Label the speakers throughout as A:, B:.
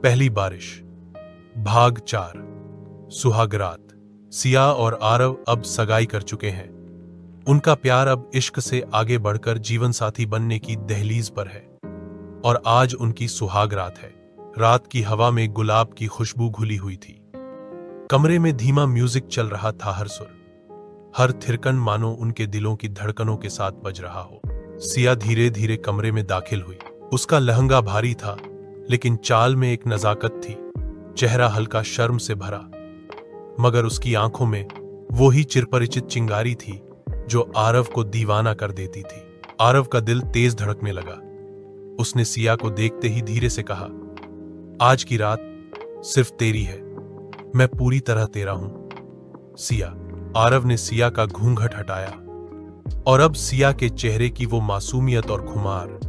A: पहली बारिश। भाग 4। सुहागरात। सिया और आरव अब सगाई कर चुके हैं। उनका प्यार अब इश्क से आगे बढ़कर जीवन साथी बनने की दहलीज पर है और आज उनकी सुहागरात है। रात की हवा में गुलाब की खुशबू घुली हुई थी। कमरे में धीमा म्यूजिक चल रहा था, हर सुर, हर थिरकन मानो उनके दिलों की धड़कनों के साथ बज रहा हो। सिया धीरे धीरे कमरे में दाखिल हुई। उसका लहंगा भारी था, लेकिन चाल में एक नजाकत थी। चेहरा हल्का शर्म से भरा, मगर उसकी आंखों में वो ही चिरपरिचित चिंगारी थी जो आरव को दीवाना कर देती थी। आरव का दिल तेज धड़कने लगा। उसने सिया को देखते ही धीरे से कहा, आज की रात सिर्फ तेरी है, मैं पूरी तरह तेरा हूं। सिया। आरव ने सिया का घूंघट हटाया और अब सिया के चेहरे की वो मासूमियत और खुमार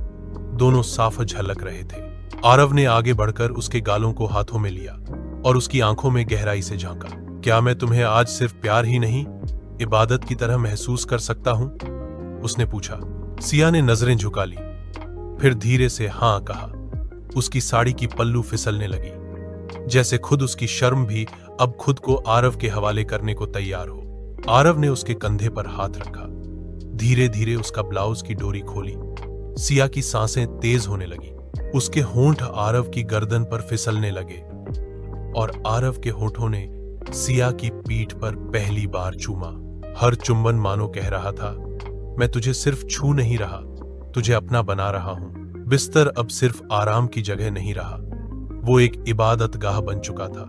A: दोनों साफ झलक रहे थे। आरव ने आगे बढ़कर उसके गालों को हाथों में लिया और उसकी आंखों में गहराई से झांका। क्या मैं तुम्हें आज सिर्फ प्यार ही नहीं, इबादत की तरह महसूस कर सकता हूं? उसने पूछा। सिया ने नजरें झुका ली, फिर धीरे से हां कहा। उसकी साड़ी की पल्लू फिसलने लगी, जैसे खुद उसकी शर्म भी अब खुद को आरव के हवाले करने को तैयार हो। आरव ने उसके कंधे पर हाथ रखा, धीरे धीरे उसका ब्लाउज की डोरी खोली। सिया की सांसें तेज होने लगी। उसके होंठ आरव की गर्दन पर फिसलने लगे और आरव के होठों ने सिया की पीठ पर पहली बार चूमा। हर चुंबन मानो कह रहा था, मैं तुझे सिर्फ छू नहीं रहा, तुझे अपना बना रहा हूं। बिस्तर अब सिर्फ आराम की जगह नहीं रहा, वो एक इबादत गाह बन चुका था,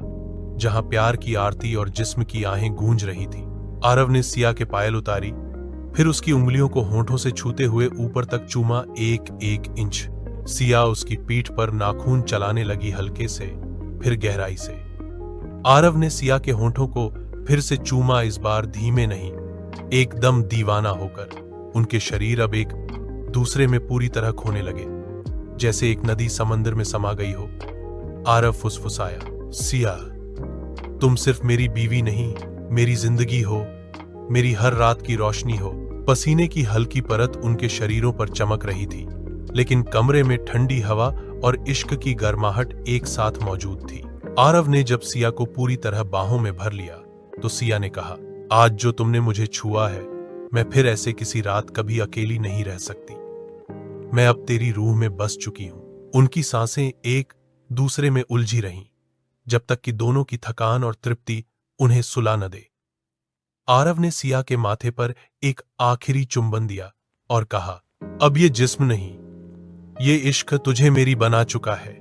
A: जहां प्यार की आरती और जिस्म की आहें गूंज रही थी। आरव ने सिया के पायल उतारी, फिर उसकी उंगलियों को होठों से छूते हुए ऊपर तक चूमा, एक एक इंच। सिया उसकी पीठ पर नाखून चलाने लगी, हल्के से, फिर गहराई से। आरव ने सिया के होठों को फिर से चूमा, इस बार धीमे नहीं, एकदम दीवाना होकर। उनके शरीर अब एक दूसरे में पूरी तरह खोने लगे, जैसे एक नदी समंदर में समा गई हो। आरव फुसफुसाया, सिया, तुम सिर्फ मेरी बीवी नहीं, मेरी जिंदगी हो, मेरी हर रात की रोशनी हो। पसीने की हल्की परत उनके शरीरों पर चमक रही थी, लेकिन कमरे में ठंडी हवा और इश्क की गर्माहट एक साथ मौजूद थी। आरव ने जब सिया को पूरी तरह बाहों में भर लिया तो सिया ने कहा, आज जो तुमने मुझे छुआ है, मैं फिर ऐसे किसी रात कभी अकेली नहीं रह सकती। मैं अब तेरी रूह में बस चुकी हूं। उनकी सांसें एक दूसरे में उलझी रहीं, जब तक कि दोनों की थकान और तृप्ति उन्हें सुला न दे। आरव ने सिया के माथे पर एक आखिरी चुंबन दिया और कहा, अब ये जिस्म नहीं, ये इश्क तुझे मेरी बना चुका है।